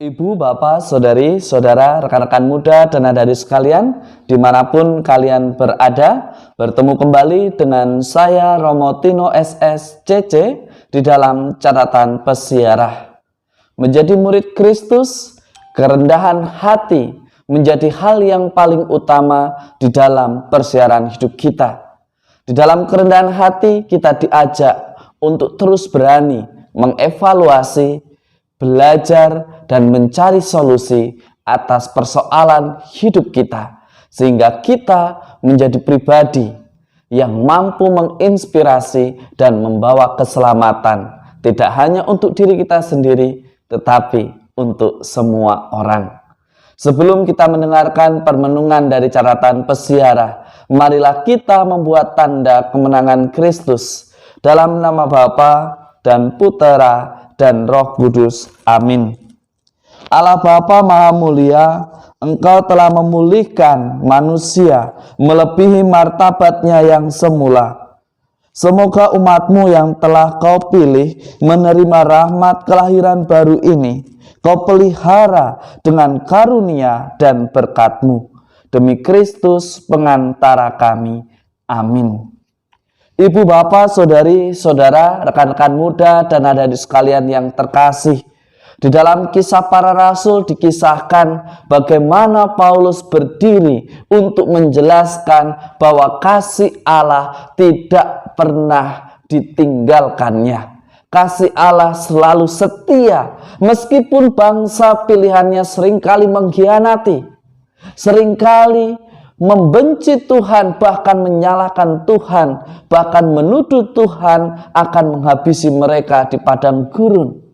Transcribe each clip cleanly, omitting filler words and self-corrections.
Ibu, bapak, saudari, saudara, rekan-rekan muda, dan adik-adik sekalian, dimanapun kalian berada, bertemu kembali dengan saya Romo Tino SSCC di dalam catatan pesiarah. Menjadi murid Kristus, kerendahan hati menjadi hal yang paling utama di dalam persiaran hidup kita. Di dalam kerendahan hati kita diajak untuk terus berani mengevaluasi, belajar, dan mencari solusi atas persoalan hidup kita, sehingga kita menjadi pribadi yang mampu menginspirasi dan membawa keselamatan, tidak hanya untuk diri kita sendiri, tetapi untuk semua orang. Sebelum kita mendengarkan permenungan dari catatan pesiarah, marilah kita membuat tanda kemenangan Kristus dalam nama Bapa dan Putera dan Roh Kudus. Amin. Allah Bapa Maha Mulia, Engkau telah memulihkan manusia melebihi martabatnya yang semula. Semoga umat-Mu yang telah Kau pilih menerima rahmat kelahiran baru ini, Kau pelihara dengan karunia dan berkat-Mu. Demi Kristus pengantara kami. Amin. Ibu, bapak, saudari, saudara, rekan-rekan muda, dan adik-adik sekalian yang terkasih, di dalam Kisah Para Rasul dikisahkan bagaimana Paulus berdiri untuk menjelaskan bahwa kasih Allah tidak pernah ditinggalkannya. Kasih Allah selalu setia, meskipun bangsa pilihannya seringkali mengkhianati, seringkali membenci Tuhan, bahkan menyalahkan Tuhan, bahkan menuduh Tuhan akan menghabisi mereka di padang gurun.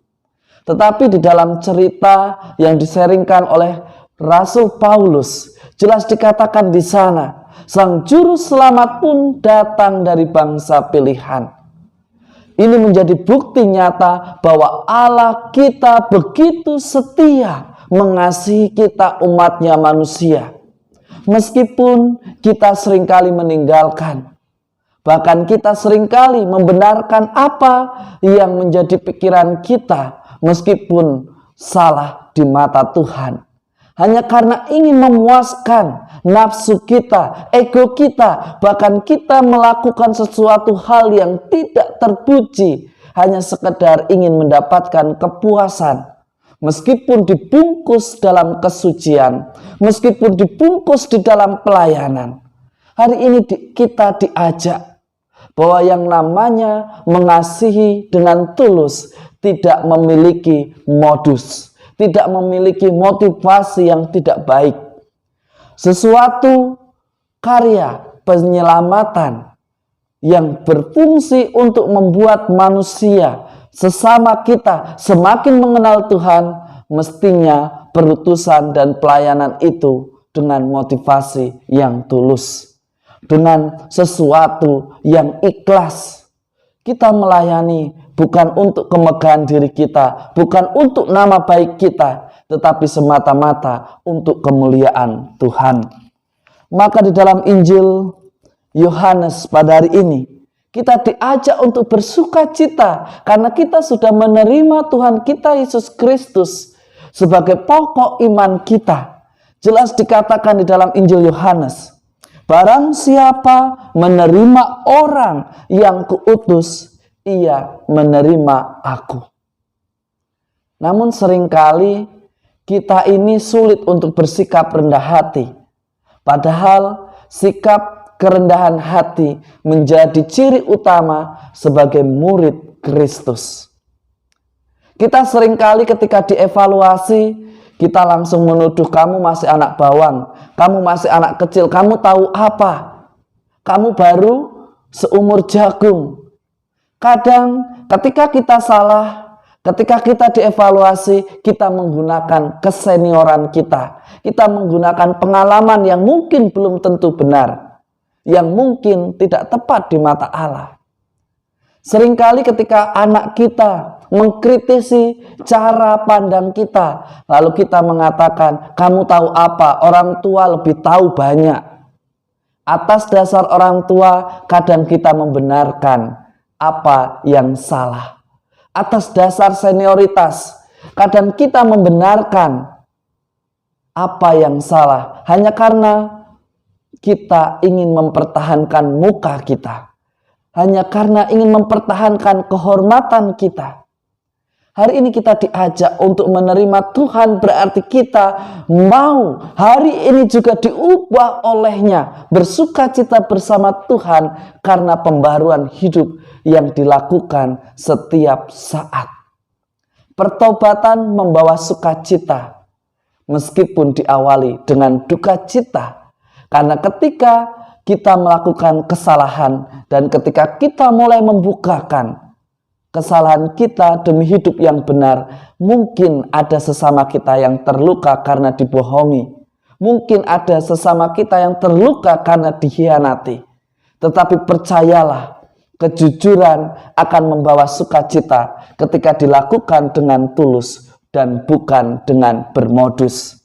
Tetapi di dalam cerita yang diseringkan oleh Rasul Paulus, jelas dikatakan di sana, Sang Juru Selamat pun datang dari bangsa pilihan. Ini menjadi bukti nyata bahwa Allah kita begitu setia mengasihi kita umatnya manusia. Meskipun kita seringkali meninggalkan, bahkan kita seringkali membenarkan apa yang menjadi pikiran kita, meskipun salah di mata Tuhan, hanya karena ingin memuaskan nafsu kita, ego kita, bahkan kita melakukan sesuatu hal yang tidak terpuji, hanya sekedar ingin mendapatkan kepuasan. Meskipun dibungkus dalam kesucian, meskipun dibungkus di dalam pelayanan, hari ini kita diajak bahwa yang namanya mengasihi dengan tulus tidak memiliki modus, tidak memiliki motivasi yang tidak baik. Sesuatu karya penyelamatan yang berfungsi untuk membuat manusia sesama kita semakin mengenal Tuhan, mestinya perutusan dan pelayanan itu dengan motivasi yang tulus, dengan sesuatu yang ikhlas. Kita melayani bukan untuk kemegahan diri kita, bukan untuk nama baik kita, tetapi semata-mata untuk kemuliaan Tuhan. Maka di dalam Injil Yohanes pada hari ini, kita diajak untuk bersuka cita karena kita sudah menerima Tuhan kita Yesus Kristus sebagai pokok iman kita. Jelas dikatakan di dalam Injil Yohanes, barang siapa menerima orang yang kuutus, ia menerima aku. Namun seringkali kita ini sulit untuk bersikap rendah hati. Padahal sikap kerendahan hati menjadi ciri utama sebagai murid Kristus. Kita seringkali ketika dievaluasi, kita langsung menuduh kamu masih anak bawang, kamu masih anak kecil, kamu tahu apa? Kamu baru seumur jagung. Kadang ketika kita salah, ketika kita dievaluasi, kita menggunakan kesenioran kita. Kita menggunakan pengalaman yang mungkin belum tentu benar, yang mungkin tidak tepat di mata Allah. Seringkali ketika anak kita mengkritisi cara pandang kita, lalu kita mengatakan, kamu tahu apa? Orang tua lebih tahu banyak. Atas dasar orang tua, kadang kita membenarkan apa yang salah. Atas dasar senioritas, Kadang kita membenarkan apa yang salah hanya karena kita ingin mempertahankan muka kita, hanya karena ingin mempertahankan kehormatan kita. Hari ini kita diajak untuk menerima Tuhan, berarti kita mau hari ini juga diubah olehnya, bersukacita bersama Tuhan karena pembaruan hidup yang dilakukan setiap saat. Pertobatan membawa sukacita, meskipun diawali dengan duka cita, karena ketika kita melakukan kesalahan dan ketika kita mulai membukakan kesalahan kita demi hidup yang benar, mungkin ada sesama kita yang terluka karena dibohongi. Mungkin ada sesama kita yang terluka karena dikhianati. Tetapi percayalah, kejujuran akan membawa sukacita ketika dilakukan dengan tulus dan bukan dengan bermodus.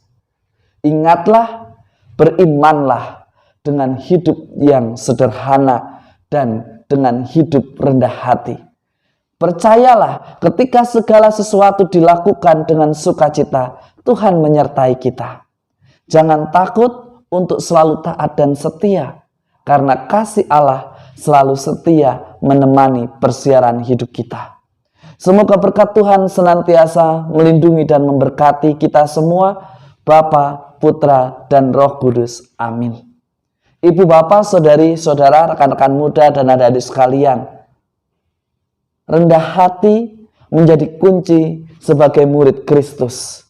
Ingatlah, berimanlah dengan hidup yang sederhana dan dengan hidup rendah hati. Percayalah, ketika segala sesuatu dilakukan dengan sukacita, Tuhan menyertai kita. Jangan takut untuk selalu taat dan setia, karena kasih Allah selalu setia menemani persiaran hidup kita. Semoga berkat Tuhan senantiasa melindungi dan memberkati kita semua, Bapa, Putra, dan Roh Kudus. Amin. Ibu, Bapak, Saudari, Saudara, rekan-rekan muda, dan adik-adik sekalian, rendah hati menjadi kunci sebagai murid Kristus.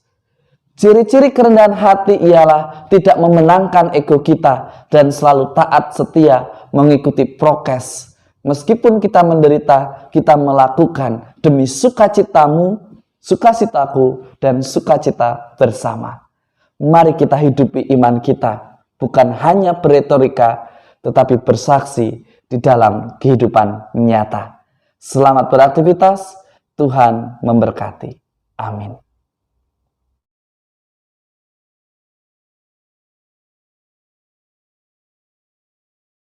Ciri-ciri kerendahan hati ialah tidak memenangkan ego kita dan selalu taat setia mengikuti prokes. Meskipun kita menderita, kita melakukan demi sukacitamu, sukacitaku, dan sukacita bersama. Mari kita hidupi iman kita, bukan hanya beretorika, tetapi bersaksi di dalam kehidupan nyata. Selamat beraktivitas, Tuhan memberkati. Amin.